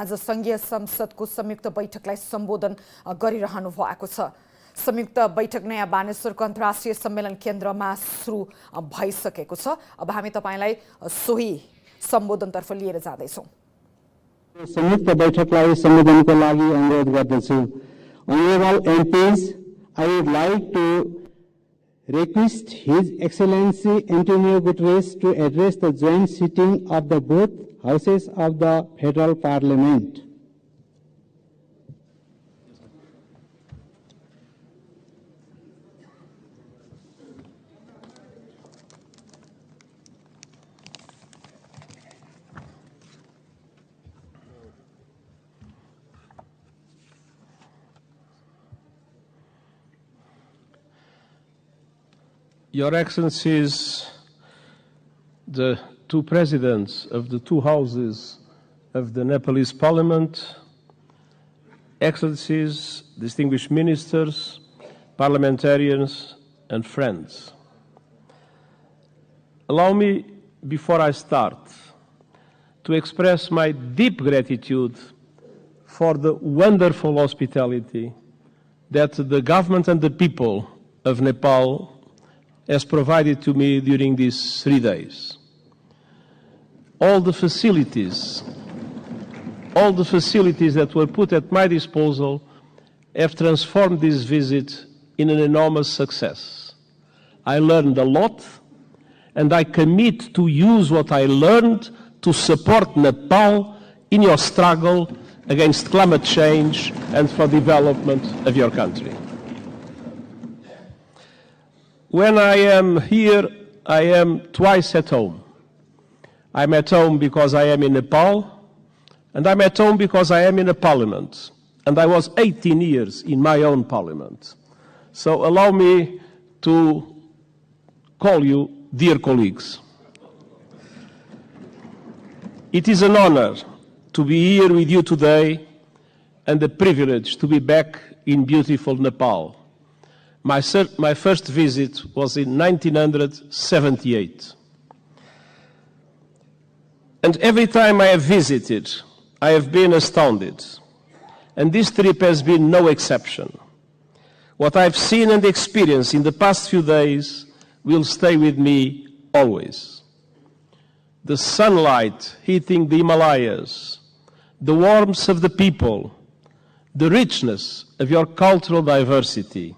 आज संघीय संसदको संयुक्त बैठकलाई सम्बोधन गरिरहनु भएको छ। संयुक्त बैठक नयाँ बानेश्वरको अन्तर्राष्ट्रिय सम्मेलन केन्द्रमा सुरु भइसकेको छ। अब हामी तपाईलाई सोही सम्बोधनतर्फ लिएर जाँदैछौँ। संयुक्त बैठकलाई सम्बोधनको लागि अनुरोध गर्दछु। Honorable MPs, I would like to request His Excellency Antonio Guterres to address the joint sitting of the both houses of the Federal Parliament. Your Excellencies, the two presidents of the two houses of the Nepalese Parliament, Excellencies, distinguished ministers, parliamentarians, and friends. Allow me, before I start, to express my deep gratitude for the wonderful hospitality that the government and the people of Nepal has provided to me during these 3 days. All the facilities that were put at my disposal have transformed this visit in an enormous success. I learned a lot, and I commit to use what I learned to support Nepal in your struggle against climate change and for development of your country. When I am here, I am twice at home. I'm at home because I am in Nepal, and I'm at home because I am in a parliament. And I was 18 years in my own parliament. So allow me to call you dear colleagues. It is an honor to be here with you today and a privilege to be back in beautiful Nepal. My first visit was in 1978. And every time I have visited, I have been astounded. And this trip has been no exception. What I've seen and experienced in the past few days will stay with me always. The sunlight hitting the Himalayas, the warmth of the people, the richness of your cultural diversity,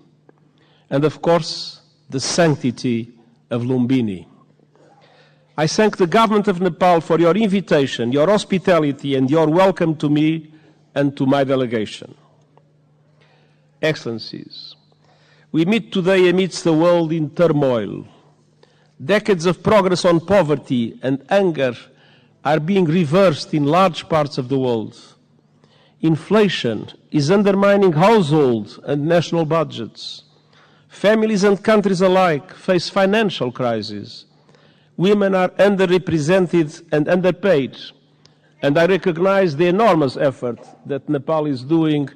and of course, the sanctity of Lumbini. I thank the government of Nepal for your invitation, your hospitality, and your welcome to me and to my delegation. Excellencies, we meet today amidst a world in turmoil. Decades of progress on poverty and hunger are being reversed in large parts of the world. Inflation is undermining household and national budgets. Families and countries alike face financial crises. Women are underrepresented and underpaid. And I recognize the enormous effort that Nepal is doing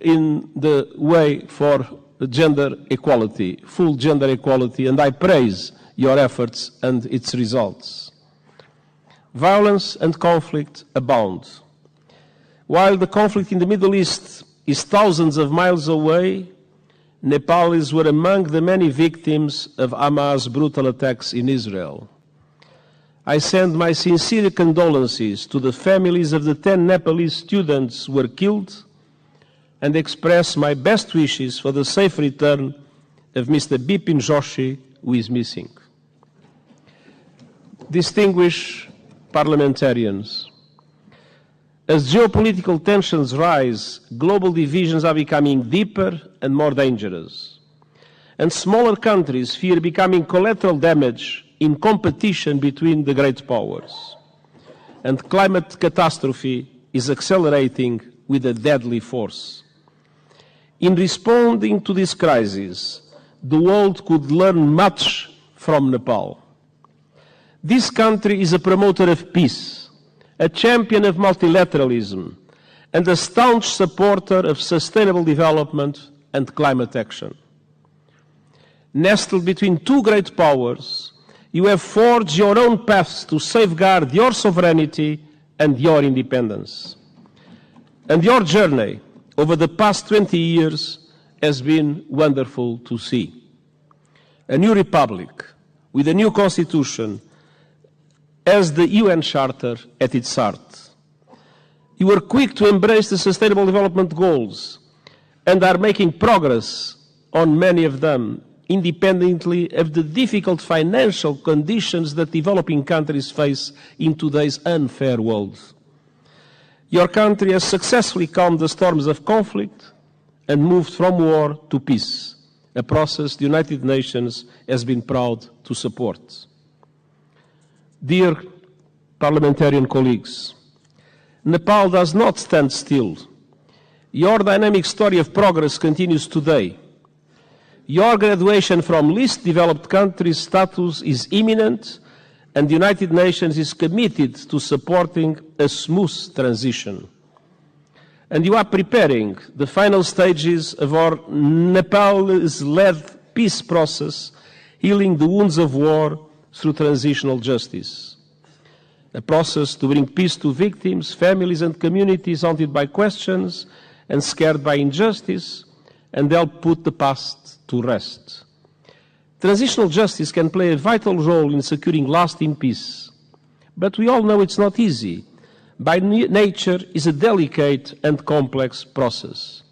in the way for gender equality, full gender equality, and I praise your efforts and its results. Violence and conflict abound. While the conflict in the Middle East is thousands of miles away, Nepalis were among the many victims of Hamas' brutal attacks in Israel. I send my sincere condolences to the families of the 10 Nepalese students who were killed and express my best wishes for the safe return of Mr. Bipin Joshi, who is missing. Distinguished parliamentarians, as geopolitical tensions rise, global divisions are becoming deeper and more dangerous. And smaller countries fear becoming collateral damage in competition between the great powers. And climate catastrophe is accelerating with a deadly force. In responding to this crisis, the world could learn much from Nepal. This country is a promoter of peace, a champion of multilateralism, and a staunch supporter of sustainable development and climate action. Nestled between two great powers, you have forged your own paths to safeguard your sovereignty and your independence. And your journey over the past 20 years has been wonderful to see. A new republic with a new constitution as the UN Charter at its heart. You were quick to embrace the Sustainable Development Goals and are making progress on many of them, independently of the difficult financial conditions that developing countries face in today's unfair world. Your country has successfully calmed the storms of conflict and moved from war to peace, a process the United Nations has been proud to support. Dear parliamentarian colleagues, Nepal does not stand still. Your dynamic story of progress continues today. Your graduation from least developed country status is imminent, and the United Nations is committed to supporting a smooth transition. And you are preparing the final stages of our Nepalese-led peace process, healing the wounds of war through transitional justice. A process to bring peace to victims, families and communities haunted by questions and scared by injustice, and help put the past to rest. Transitional justice can play a vital role in securing lasting peace, but we all know it's not easy. By nature, is a delicate and complex process.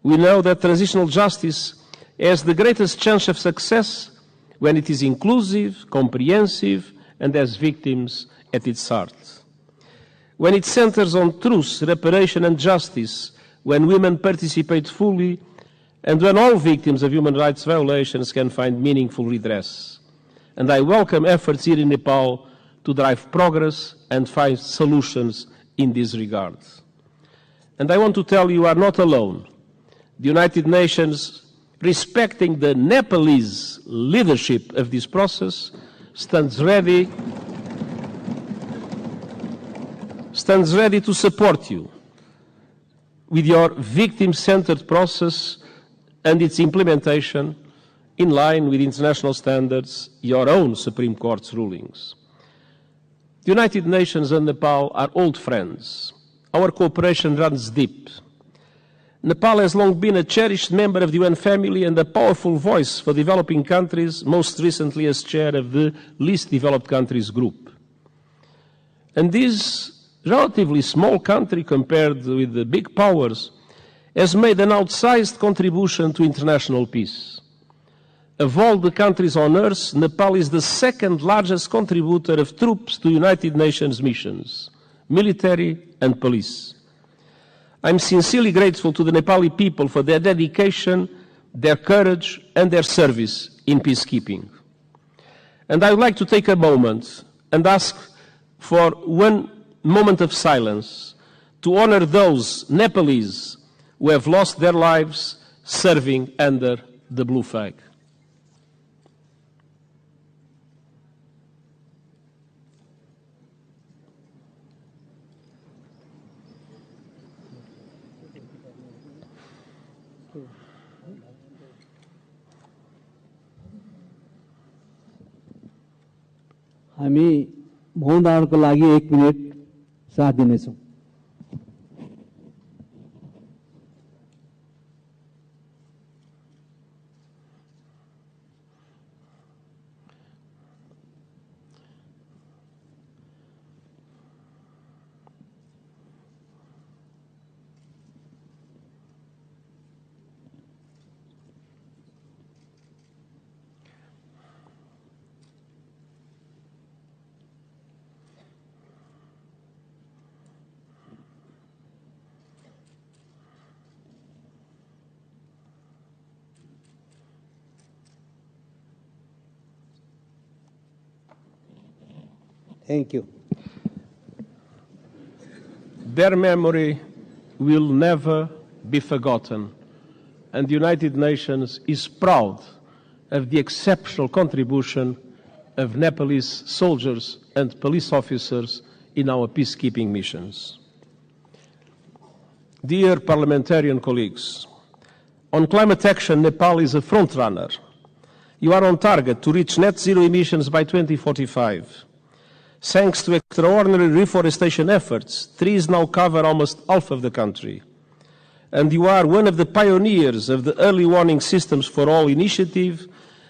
We know that transitional justice has the greatest chance of success when it is inclusive, comprehensive, and has victims at its heart. When it centers on truth, reparation, and justice, when women participate fully, and when all victims of human rights violations can find meaningful redress. And I welcome efforts here in Nepal to drive progress and find solutions in this regard. And I want to tell you are not alone. The United Nations, respecting the Nepalese leadership of this process, stands ready to support you with your victim-centered process and its implementation in line with international standards, your own Supreme Court's rulings. The United Nations and Nepal are old friends. Our cooperation runs deep. Nepal has long been a cherished member of the UN family and a powerful voice for developing countries, most recently as chair of the Least Developed Countries Group. And this relatively small country compared with the big powers has made an outsized contribution to international peace. Of all the countries on earth, Nepal is the second largest contributor of troops to United Nations missions, military and police. I'm sincerely grateful to the Nepali people for their dedication, their courage, and their service in peacekeeping. And I would like to take a moment and ask for one moment of silence to honor those Nepalese who have lost their lives serving under the blue flag. हामी मौन धारणको लागि 1 minute साथ दिनेछौं। Thank you. Their memory will never be forgotten, and the United Nations is proud of the exceptional contribution of Nepalese soldiers and police officers in our peacekeeping missions. Dear parliamentarian colleagues, on climate action, Nepal is a frontrunner. You are on target to reach net zero emissions by 2045. Thanks to extraordinary reforestation efforts, trees now cover almost half of the country. And you are one of the pioneers of the Early Warning Systems for All initiative,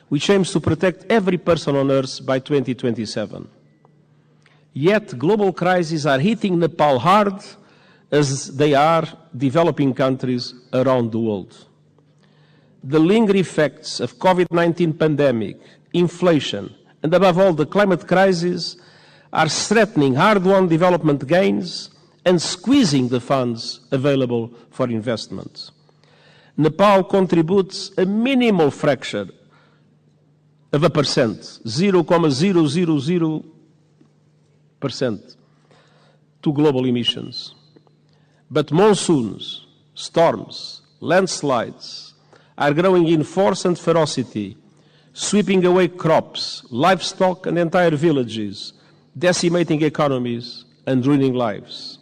which aims to protect every person on Earth by 2027. Yet global crises are hitting Nepal hard, as they are developing countries around the world. The lingering effects of COVID-19 pandemic, inflation, and above all the climate crisis are threatening hard-won development gains and squeezing the funds available for investment. Nepal contributes a minimal fraction of a percent, 0.000%, to global emissions. But monsoons, storms, landslides are growing in force and ferocity, sweeping away crops, livestock, and entire villages, decimating economies and ruining lives.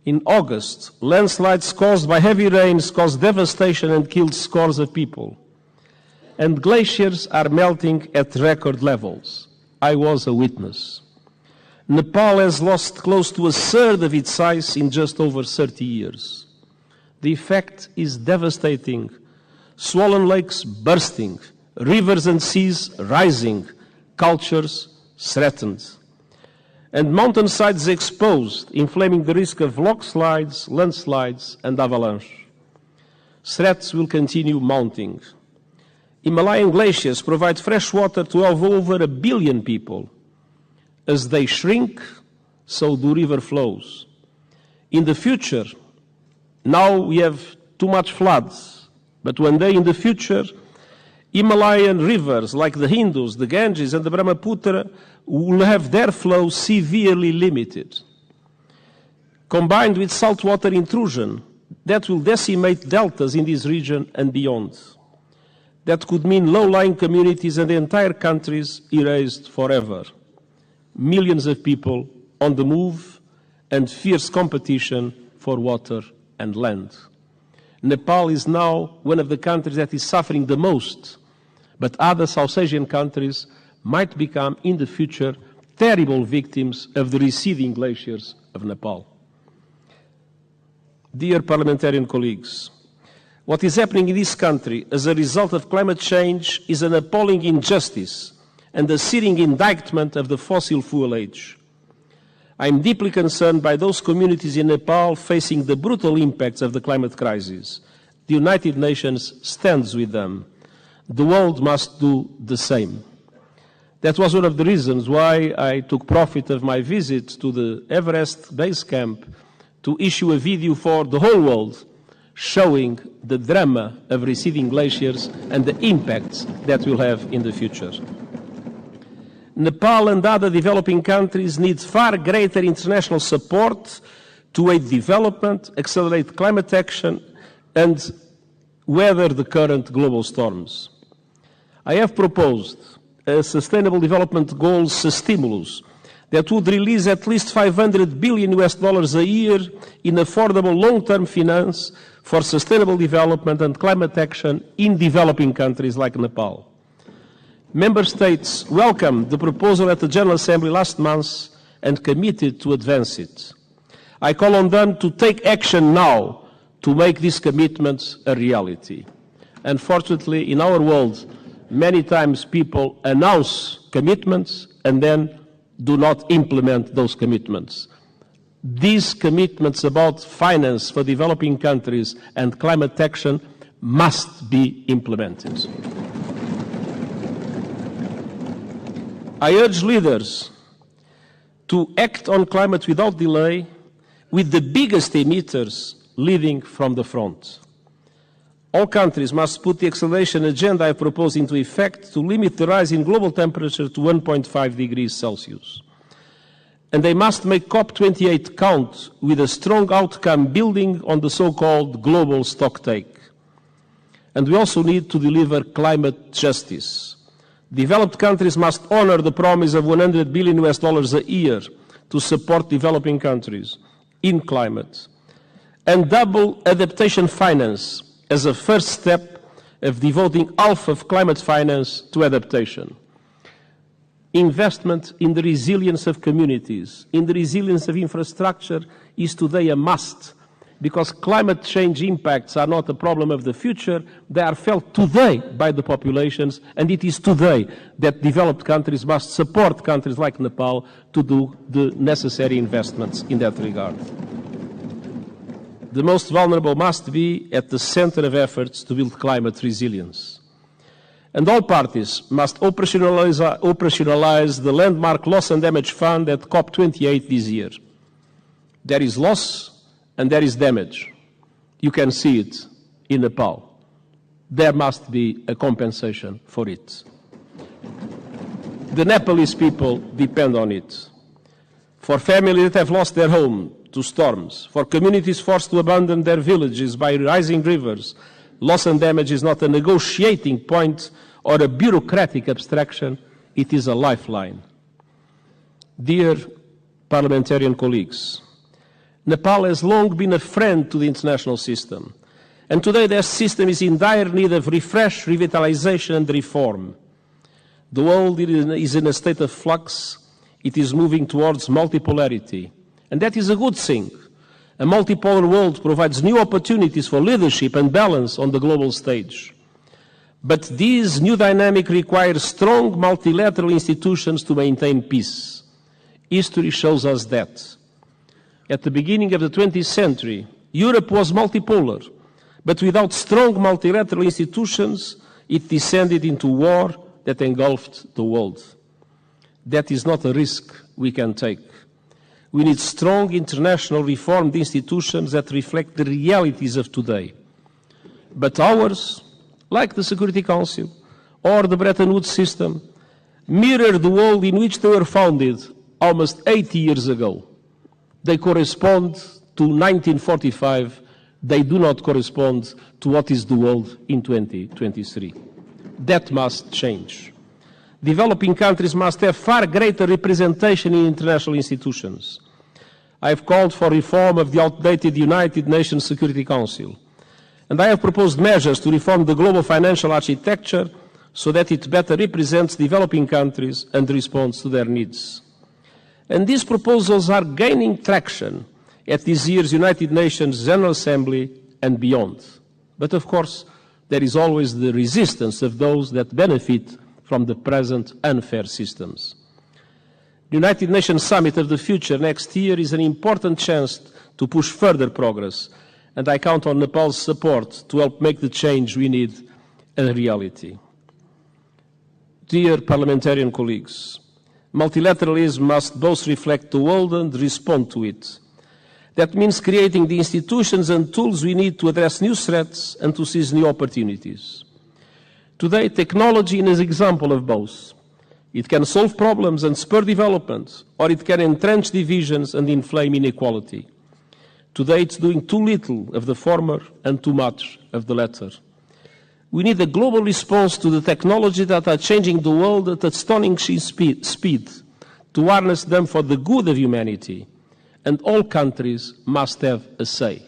In August, landslides caused by heavy rains caused devastation and killed scores of people. And glaciers are melting at record levels. I was a witness. Nepal has lost close to a third of its size in just over 30 years. The effect is devastating. Swollen lakes bursting, rivers and seas rising, cultures threatened, and mountainsides exposed, inflaming the risk of rockslides, landslides, and avalanche. Threats will continue mounting. Himalayan glaciers provide fresh water to over 1 billion people. As they shrink, so do river flows. In the future, now we have too much floods, but one day in the future, Himalayan rivers like the Indus, the Ganges, and the Brahmaputra will have their flow severely limited. Combined with saltwater intrusion, that will decimate deltas in this region and beyond. That could mean low-lying communities and entire countries erased forever. Millions of people on the move and fierce competition for water and land. Nepal is now one of the countries that is suffering the most, but other South Asian countries might become in the future terrible victims of the receding glaciers of Nepal. Dear parliamentarian colleagues, what is happening in this country as a result of climate change is an appalling injustice and a searing indictment of the fossil fuel age. I am deeply concerned by those communities in Nepal facing the brutal impacts of the climate crisis. The United Nations stands with them. The world must do the same. That was one of the reasons why I took profit of my visit to the Everest base camp to issue a video for the whole world showing the drama of receding glaciers and the impacts that will have in the future. Nepal and other developing countries need far greater international support to aid development, accelerate climate action, and weather the current global storms. I have proposed a Sustainable Development Goals stimulus that would release at least $500 billion a year in affordable long-term finance for sustainable development and climate action in developing countries like Nepal. Member States welcomed the proposal at the General Assembly last month and committed to advance it. I call on them to take action now to make these commitments a reality. Unfortunately, in our world, many times people announce commitments and then do not implement those commitments. These commitments about finance for developing countries and climate action must be implemented. I urge leaders to act on climate without delay, with the biggest emitters leading from the front. All countries must put the acceleration agenda I propose into effect to limit the rise in global temperature to 1.5 degrees Celsius. And they must make COP28 count with a strong outcome building on the so-called global stocktake. And we also need to deliver climate justice. Developed countries must honor the promise of $100 billion a year to support developing countries in climate, and double adaptation finance as a first step of devoting half of climate finance to adaptation. Investment in the resilience of communities, in the resilience of infrastructure is today a must, because climate change impacts are not a problem of the future, they are felt today by the populations, and it is today that developed countries must support countries like Nepal to do the necessary investments in that regard. The most vulnerable must be at the center of efforts to build climate resilience. And all parties must operationalize the landmark loss and damage fund at COP28 this year. There is loss and there is damage. You can see it in Nepal. There must be a compensation for it. The Nepalese people depend on it. For families that have lost their home to storms, for communities forced to abandon their villages by rising rivers, loss and damage is not a negotiating point or a bureaucratic abstraction, it is a lifeline. Dear parliamentarian colleagues, Nepal has long been a friend to the international system, and today their system is in dire need of refresh, revitalization and reform. The world is in a state of flux. It is moving towards multipolarity, and that is a good thing. A multipolar world provides new opportunities for leadership and balance on the global stage. But this new dynamic requires strong multilateral institutions to maintain peace. History shows us that. At the beginning of the 20th century, Europe was multipolar, but without strong multilateral institutions, it descended into war that engulfed the world. That is not a risk we can take. We need strong international reformed institutions that reflect the realities of today. But ours, like the Security Council or the Bretton Woods system, mirror the world in which they were founded almost 80 years ago. They correspond to 1945. They do not correspond to what is the world in 2023. That must change. Developing countries must have far greater representation in international institutions. I have called for reform of the outdated United Nations Security Council. And I have proposed measures to reform the global financial architecture so that it better represents developing countries and responds to their needs. And these proposals are gaining traction at this year's United Nations General Assembly and beyond. But of course, there is always the resistance of those that benefit from the present unfair systems. The United Nations Summit of the Future next year is an important chance to push further progress, and I count on Nepal's support to help make the change we need a reality. Dear parliamentarian colleagues, multilateralism must both reflect the world and respond to it. That means creating the institutions and tools we need to address new threats and to seize new opportunities. Today, technology is an example of both. It can solve problems and spur development, or it can entrench divisions and inflame inequality. Today, it's doing too little of the former and too much of the latter. We need a global response to the technologies that are changing the world at astonishing speed, to harness them for the good of humanity. And all countries must have a say,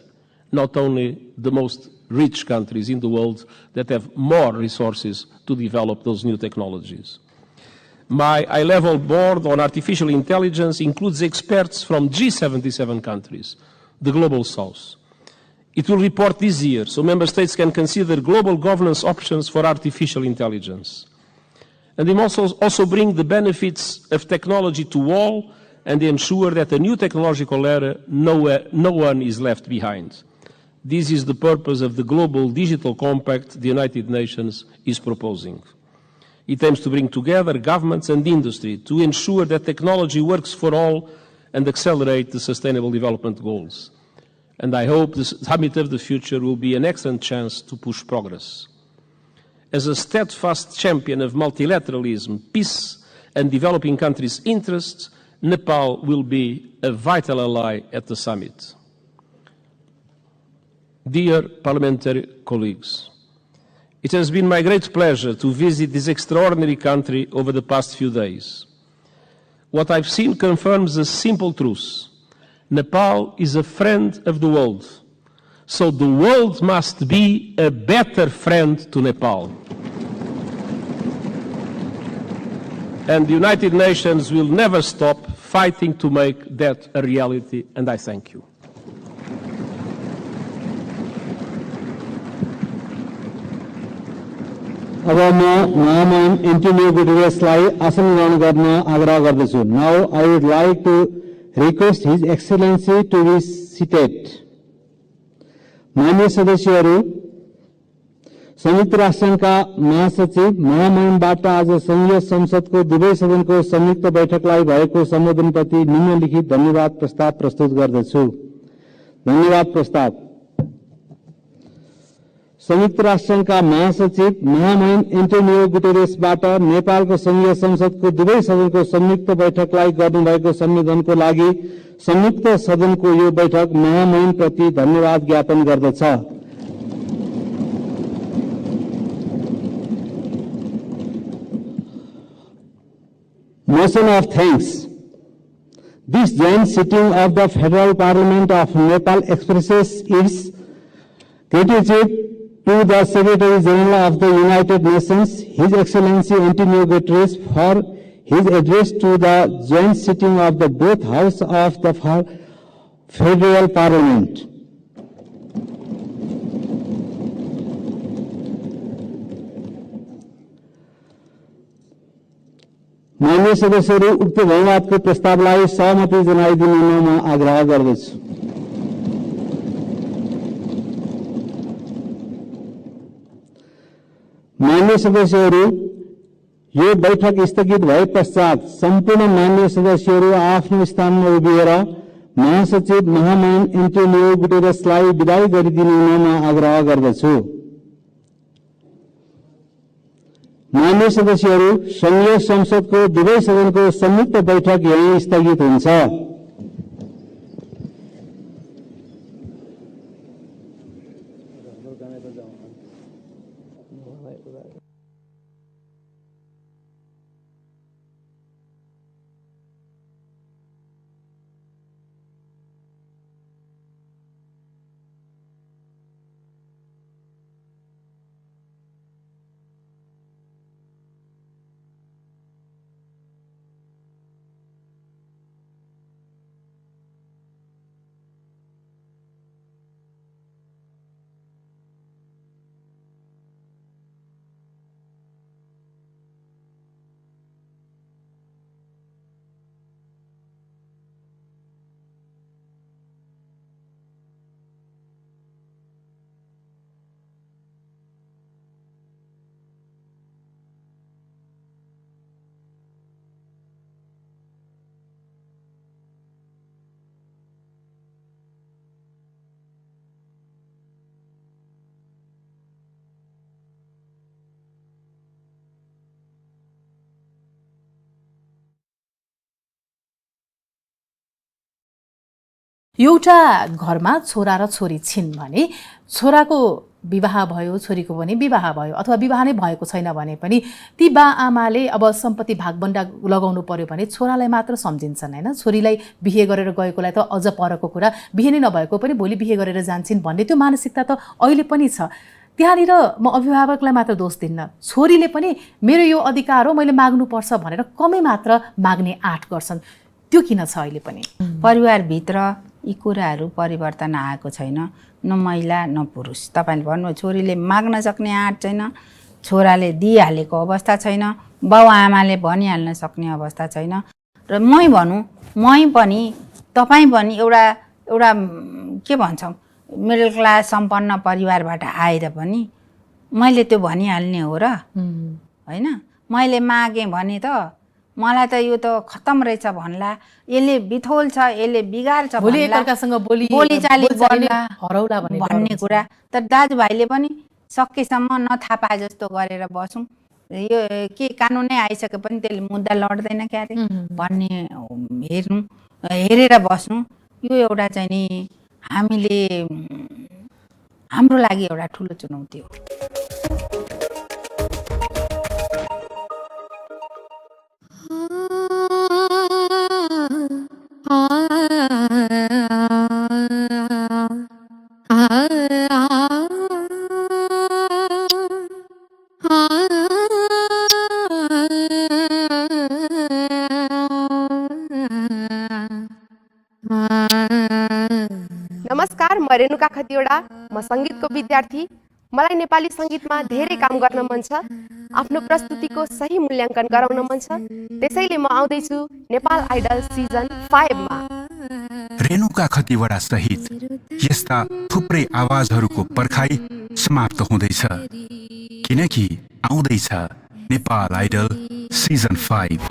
not only the most rich countries in the world that have more resources to develop those new technologies. My high-level board on artificial intelligence includes experts from G77 countries, the Global South. It will report this year, so member states can consider global governance options for artificial intelligence. And it also bring the benefits of technology to all and ensure that a new technological era, no one is left behind. This is the purpose of the Global Digital Compact the United Nations is proposing. It aims to bring together governments and industry to ensure that technology works for all and accelerate the Sustainable Development Goals. And I hope the Summit of the Future will be an excellent chance to push progress. As a steadfast champion of multilateralism, peace, and developing countries' interests, Nepal will be a vital ally at the summit. Dear parliamentary colleagues, it has been my great pleasure to visit this extraordinary country over the past few days. What I've seen confirms a simple truth. Nepal is a friend of the world, so the world must be a better friend to Nepal. and the United Nations will never stop fighting to make that a reality, and I thank you. अब म महामहिम Antonio गुटेरेसलाई आसन ग्रहण गर्न आग्रह गर्दछु. Now I would like to request his excellency to be seated. मान्य सदस्यहरू, संयुक्त राष्ट्रका महासचिव महामहिमबाट आज संघीय संसदको दुवै सदनको संयुक्त बैठकलाई भएको सम्बोधनप्रति निम्नलिखित धन्यवाद प्रस्ताव प्रस्तुत गर्दछु. धन्यवाद प्रस्ताव. संयुक्त राष्ट्रका महासचिव महामहिम एन्टोनियो गुटेरेसबाट नेपालको संघीय संसदको दुवै सदनको संयुक्त बैठकलाई गर्नुभएको संविधानको लागि संयुक्त सदनको यो बैठक महामहिमप्रति धन्यवाद ज्ञापन गर्दछ. Motion of thanks. This joint sitting of the Federal Parliament of Nepal expresses its gratitude to the Secretary General of the United Nations, His Excellency Antonio Guterres, for his address to the joint sitting of the both House of the Federal Parliament. मान्य सदस्यहरू, उक्त धन्यवादको प्रस्तावलाई सहमति जनाइदिन म आग्रह गर्दछु. मान्य सदस्यहरू, यो बैठक स्थगित भए पश्चात सम्पूर्ण मान्य सदस्यहरू आफ्नो स्थानमा उभिएर महासचिव महामहिम एन्टोनियो गुटेरेसलाई विदाई गरिदिन म आग्रह गर्दछु. मान्य सदस्यहरू, संघीय संसदको दुवै सदनको संयुक्त बैठक यही स्थगित हुन्छ. एउटा घरमा छोरा र छोरी छिन् भने छोराको विवाह भयो, छोरीको पनि विवाह भयो, अथवा विवाह नै भएको छैन भने पनि ती बा आमाले अब सम्पत्ति भागबण्डा लगाउनु पर्यो भने छोरालाई मात्र सम्झिन्छन् हैन. छोरीलाई बिहे गरेर गएकोलाई त अझ परको कुरा, बिहे नै नभएको पनि भोलि बिहे गरेर जान्छन् भन्ने त्यो मानसिकता त अहिले पनि छ. त्यहाँनिर म अभिभावकलाई मात्र दोष दिन्न, छोरीले पनि मेरो यो अधिकार हो मैले माग्नुपर्छ भनेर कमै मात्र माग्ने आँट गर्छन्. त्यो किन छ अहिले पनि? परिवारभित्र यी कुराहरू परिवर्तन आएको छैन, न महिला न पुरुष. तपाईले भन्नु छोरीले माग्न सक्ने आँट छैन, छोराले दिइहालेको अवस्था छैन, बाउ आमाले भनिहाल्न सक्ने अवस्था छैन. र मै भनौँ, मै पनि तपाईँ पनि एउटा के भन्छौँ मिडल क्लास सम्पन्न परिवारबाट आएर पनि मैले त्यो भनिहाल्ने हो र हैन. मैले मागेँ भने त मलाई त यो त खतम रहेछ भन्ला, यसले बिथोल छ, यसले बिगार्छ बोलीचाली हरौला भन्ने कुरा. तर दाजुभाइले पनि सकेसम्म नथापा जस्तो गरेर बसौँ, यो के कानुनै आइसके पनि त्यसले मुद्दा लड्दैन क्यारे भन्ने हेरेर बस्नु. यो एउटा चाहिँ नि हामीले हाम्रो लागि एउटा ठुलो चुनौती हो. रेणुका खतिवडा, म सङ्गीतको विद्यार्थी। मलाई नेपाली सङ्गीतमा धेरै काम गर्न मन छ। आफ्नो प्रस्तुतिको सही मूल्याङ्कन गराउन मन छ। त्यसैले म आउँदैछु नेपाल आइडल सिजन 5 मा। रेणुका खतिवडा सहित यस्ता थुप्रै आवाजहरूको पर्खाइ समाप्त हुँदैछ, किनकि आउँदैछ नेपाल आइडल सिजन 5।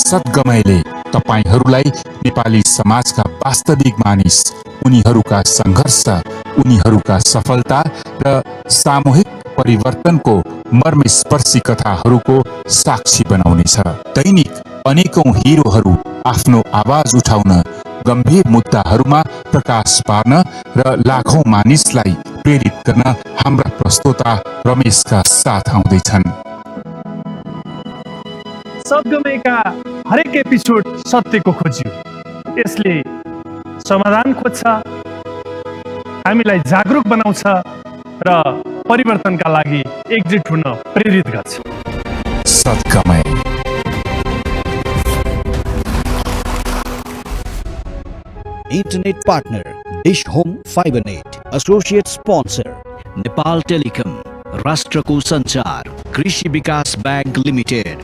सद्गमयले तपाईहरूलाई नेपाली समाजका वास्तविक मानिस, उनीहरूका सङ्घर्ष, उनीहरूका सफलता र सामूहिक परिवर्तनको मर्मस्पर्शी कथाहरूको साक्षी बनाउनेछ। दैनिक अनेकौं हिरोहरू आफ्नो आवाज उठाउन, गम्भीर मुद्दाहरूमा प्रकाश पार्न र लाखौं मानिसलाई प्रेरित गर्न हाम्रा प्रस्तोता रमेशका साथ आउँदैछन्। सद्गमयका हरेक एपिसोड सत्यको खोजी हो। यसले समाधान खोज्छ, हामीलाई जागरुक बनाउँछ र परिवर्तनका लागि एकजुट हुन प्रेरित गर्छ। सद्गमय। Internet partner Dish Home Fibernet, associate sponsor Nepal telecom, राष्ट्रको सञ्चार, कृषि विकास बैंक लिमिटेड,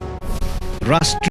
राष्ट्र